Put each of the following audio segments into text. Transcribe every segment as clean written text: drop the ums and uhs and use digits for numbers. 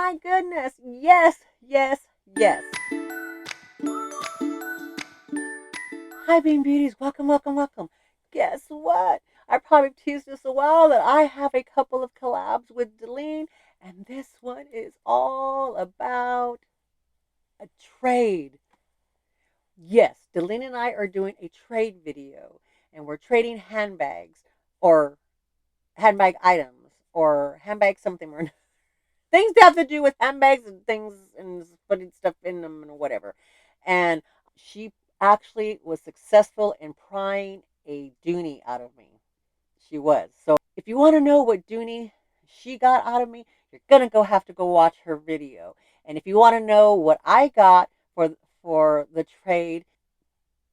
my goodness. Yes, yes, yes. Hi, Beanbeauties. Welcome, welcome, welcome. Guess what? I probably teased this a while that I have a couple of collabs with Delene, and this one is all about a trade. Yes, Delene and I are doing a trade video, and we're trading handbags or handbag items or handbag something or things that have to do with handbags and things and putting stuff in them and whatever. And she actually was successful in prying a Dooney out of me. She was. So if you want to know what Dooney she got out of me, you're gonna have to go watch her video. And if you want to know what I got for the trade,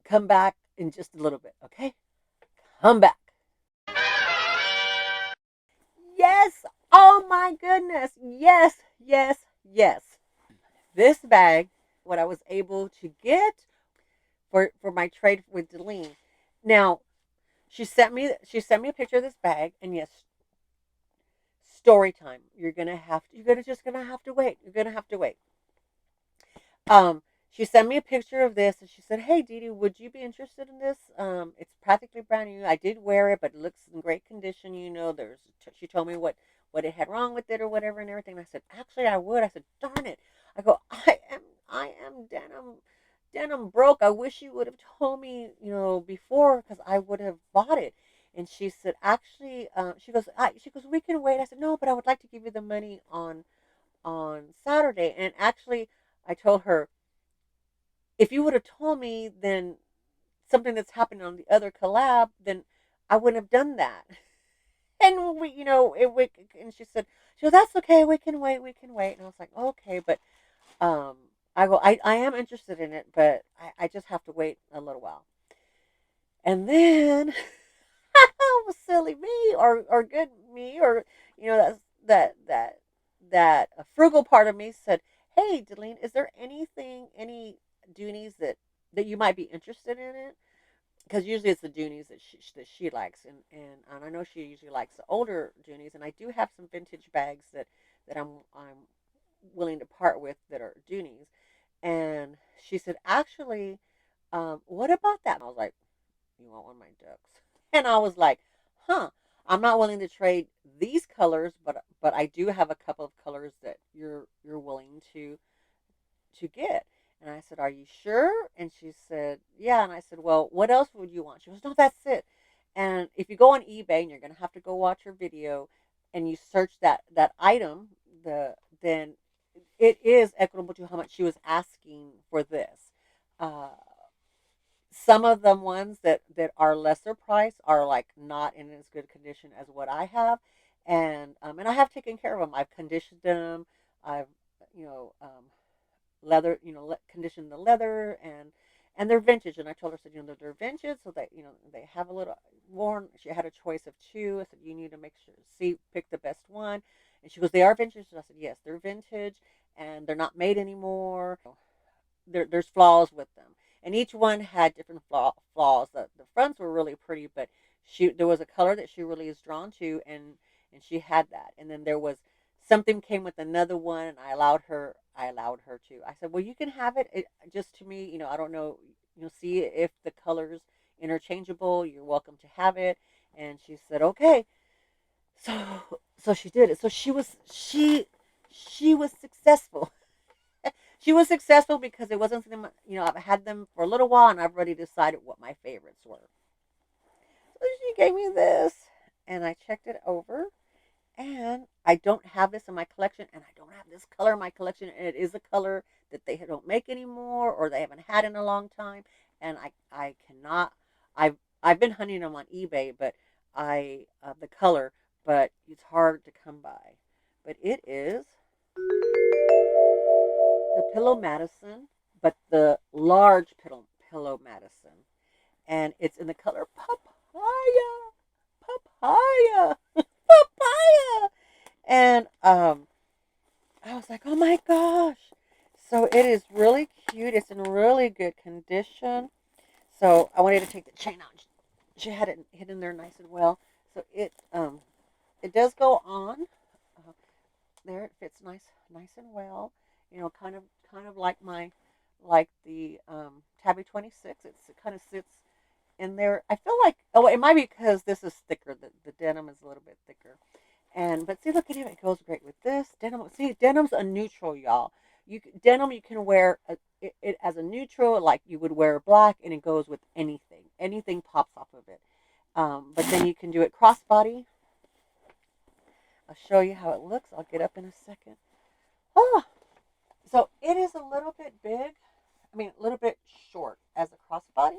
come back in just a little bit, okay? Come back. Yes. Oh my goodness. Yes, yes, yes. This bag, what I was able to get for my trade with Delene. Now, she sent me a picture of this bag, and yes, story time. You're have to wait. You're gonna have to wait. She sent me a picture of this, and she said, "Hey, Dee Dee, would you be interested in this? It's practically brand new. I did wear it, but it looks in great condition. You know, she told me what it had wrong with it or whatever and everything." And I said, "Actually, I would." I said, "Darn it!" I go, I am denim broke. I wish you would have told me, before, because I would have bought it." And she said, "Actually," she goes, "We can wait." I said, "No, but I would like to give you the money on Saturday." And actually, I told her, if you would have told me then something that's happening on the other collab, then I wouldn't have done that. And and she goes, "That's okay. We can wait. We can wait." And I was like, "Okay," but um, I am interested in it, but I just have to wait a little while. And then, silly me, or good me, or that a frugal part of me said, "Hey, Delene, is there any Doonies that you might be interested in it?" Because usually it's the Doonies that she likes, and I know she usually likes the older Doonies, and I do have some vintage bags that I'm willing to part with that are Doonies. And she said, "Actually, what about that?" And I was like, "You want one of my ducks?" And I was like, "Huh, I'm not willing to trade these colors, but I do have a couple of colors that you're willing to get." And I said, "Are you sure?" And she said, "Yeah." And I said, "Well, what else would you want?" She goes, "No, that's it." And if you go on eBay, and you're going to have to go watch her video, and you search that item, then it is equitable to how much she was asking for this. Uh, some of the ones that are lesser price are like not in as good condition as what I have, and I have taken care of them. I've conditioned them. I've you know leather, condition the leather, and they're vintage. And I told her, I said, they're vintage, so that they have a little worn. She had a choice of two. I said, you need to make sure, pick the best one. And she goes, they are vintage. And I said, yes, they're vintage, and they're not made anymore. There's flaws with them, and each one had different flaws. The fronts were really pretty, but there was a color that she really is drawn to, and she had that. And then there was something came with another one, and I allowed her to. I said, well, you can have it, just to me, I don't know, see if the colors interchangeable, you're welcome to have it. And she said, okay. So she did it. So she was successful. She was successful because it wasn't something, I've had them for a little while, and I've already decided what my favorites were. So she gave me this, and I checked it over, and I don't have this in my collection, and I don't have this color in my collection, and it is a color that they don't make anymore, or they haven't had in a long time, and I cannot. I've been hunting them on eBay, but the color, but it's hard to come by. But it is the Pillow Madison, but the large Pillow Madison, and it's in the color papaya, papaya, papaya. And I was like, oh my gosh! So it is really cute. It's in really good condition. So I wanted to take the chain out. She had it hidden there nice and well. So it does go on. there it fits nice and well. You know, kind of like like the Tabby 26. It kind of sits in there. I feel like, oh, it might be because this is thicker. The denim is a little bit thicker. And but see, look at it. It goes great with this denim. See, denim's a neutral, y'all. Denim you can wear it as a neutral, like you would wear black, and it goes with anything. Anything pops off of it. But then you can do it crossbody. I'll show you how it looks. I'll get up in a second. Oh, so it is a little bit big. I mean, a little bit short as a crossbody.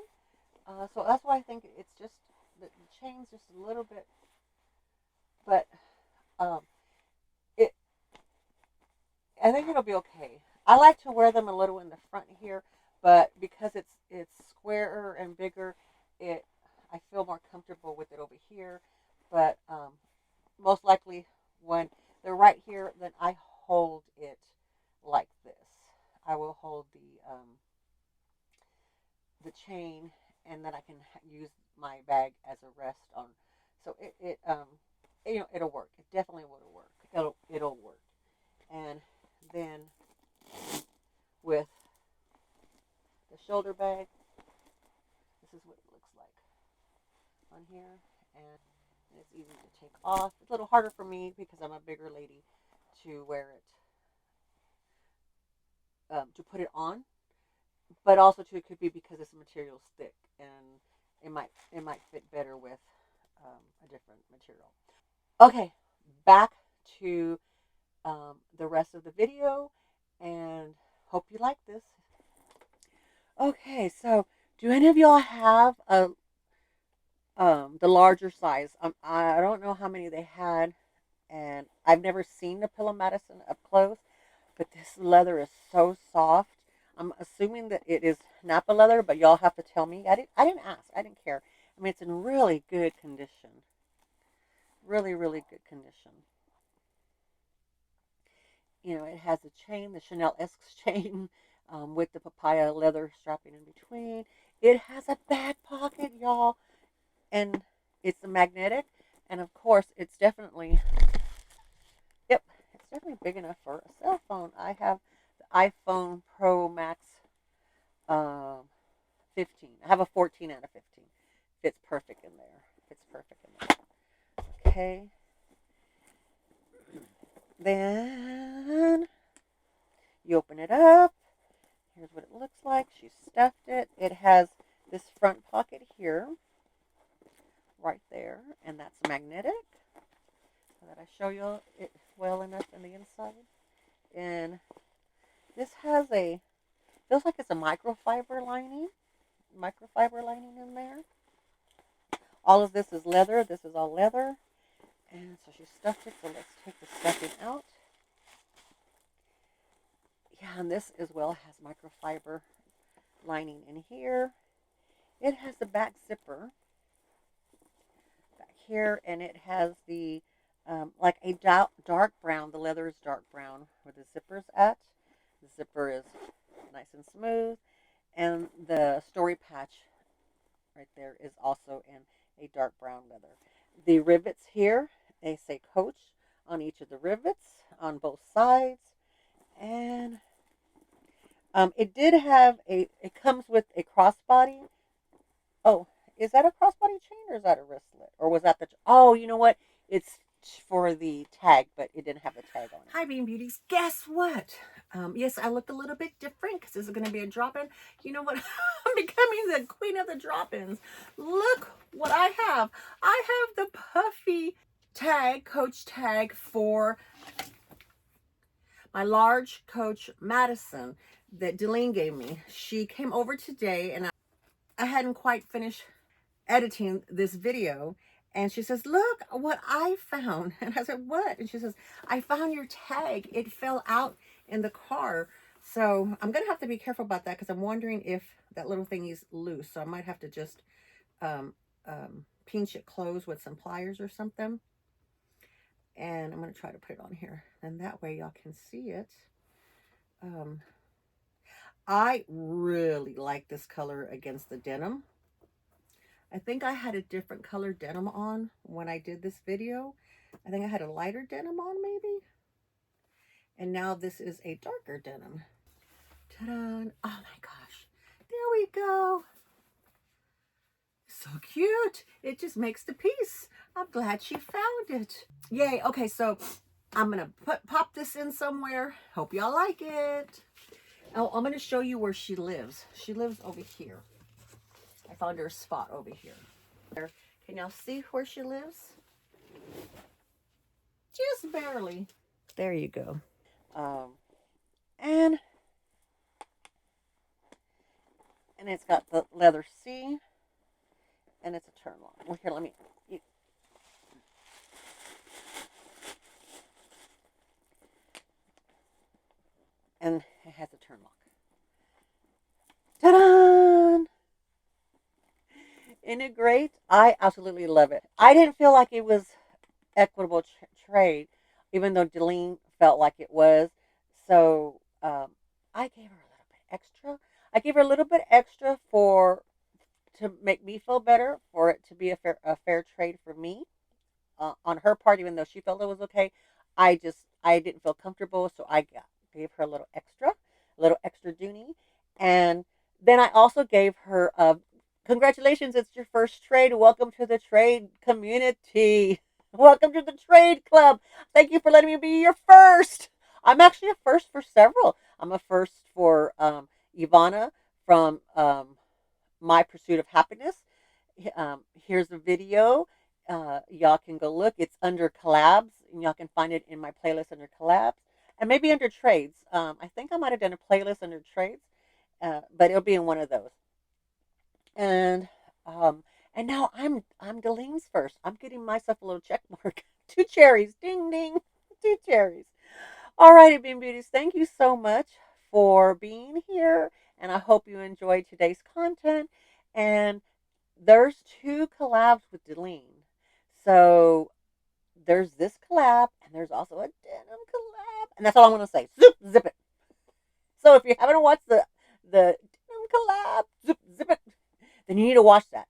So that's why I think it's just the chain's just a little bit, but um, it. I think it'll be okay. I like to wear them a little in the front here, but because it's squarer and bigger, it I feel more comfortable with it over here. But most likely when they're right here, then I hold it like this. I will hold the chain, and then I can use my bag as a rest on. So you know, it'll work. It definitely will work. It'll work. And then with the shoulder bag, this is what it looks like on here, and it's easy to take off. It's a little harder for me because I'm a bigger lady to wear it, to put it on, but also too it could be because this material's thick and it might fit better with a different material. Okay, back to the rest of the video, and hope you like this. Okay, so do any of y'all have the larger size? I don't know how many they had, and I've never seen the Pillow Madison up close, but this leather is so soft. I'm assuming that it is Napa leather, but y'all have to tell me. I didn't ask. I didn't care. I mean, it's in really good condition. Really good condition. You know, it has a chain, the Chanel esque chain, with the papaya leather strapping in between. It has a back pocket, y'all, and it's a magnetic, and of course, yep, it's definitely big enough for a cell phone. I have the iPhone Pro Max, um, 15. I have a 14 out of 15. Fits perfect in there. Fits perfect in there. Okay. Then you open it up. Here's what it looks like. She stuffed it. It has this front pocket here, right there, and that's magnetic, so that I show you it well enough in the inside. And this feels like it's a microfiber lining in there. All of this is leather. This is all leather. And so she stuffed it, so let's take the stuffing out. Yeah, and this as well has microfiber lining in here. It has the back zipper back here, and it has the like a dark brown. The leather is dark brown where the zipper's at. The zipper is nice and smooth, and the story patch right there is also in a dark brown leather. The rivets here, they say Coach on each of the rivets on both sides, and it comes with a crossbody. Oh, is that a crossbody chain or is that a wristlet? Or was that oh, you know what? It's for the tag, but it didn't have the tag on it. Hi, Bean Beauties. Guess what? Yes, I look a little bit different because this is going to be a drop-in. You know what? I'm becoming the queen of the drop-ins. Look what I have. I have the puffy tag, Coach tag for my large Coach Madison that Deline gave me. She came over today, and I hadn't quite finished editing this video, and she says, look what I found. And I said, what? And she says, I found your tag. It fell out in the car. So I'm gonna have to be careful about that because I'm wondering if that little thing is loose. So I might have to just pinch it closed with some pliers or something. And I'm gonna try to put it on here, and that way y'all can see it. I really like this color against the denim. I think I had a different color denim on when I did this video. I think I had a lighter denim on maybe. And now this is a darker denim. Ta-da! Oh my gosh. There we go. So cute. It just makes the piece. I'm glad she found it. Yay. Okay, so I'm going to pop this in somewhere. Hope y'all like it. Oh, I'm going to show you where she lives. She lives over here. I found her spot over here. Can y'all see where she lives? Just barely. There you go. And it's got the leather C, and it's a turn lock. Well, here, let me. And it has a turn lock. Ta-da! Isn't it great? I absolutely love it. I didn't feel like it was equitable trade, even though Deline felt like it was. So I gave her a little bit extra. I gave her a little bit extra to make me feel better, for it to be a fair trade for me on her part, even though she felt it was okay. I didn't feel comfortable, so I gave her a little extra Dooney, and then I also gave her congratulations, it's your first trade. Welcome to the trade community. Welcome to the trade club. Thank you for letting me be your first. I'm actually a first for several. I'm a first for Ivana from My Pursuit of Happiness. Here's a video. Y'all can go look. It's under collabs, and y'all can find it in my playlist under collabs, and maybe under trades. I think I might have done a playlist under trades, but it'll be in one of those. And now I'm Deline's first. I'm getting myself a little check mark. 2 cherries. Ding ding. 2 cherries. All righty, Bean Beauties. Thank you so much for being here, and I hope you enjoyed today's content. And there's 2 collabs with Deline. So there's this collab, and there's also a denim collab, and that's all I'm gonna say. Zip it. So if you haven't watched the denim collab, zip it, then you need to watch that.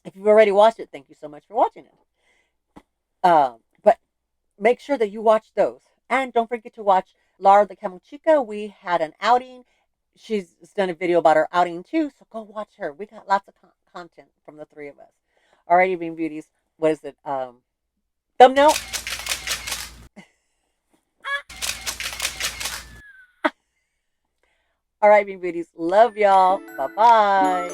If you've already watched it, thank you so much for watching it. But make sure that you watch those. And don't forget to watch Lara the Camel Chica. We had an outing. She's done a video about her outing too, so go watch her. We got lots of content from the 3 of us. Alrighty, Bean Beauties. What is it? Thumbnail? Alright, Bean Beauties. Love y'all. Bye-bye.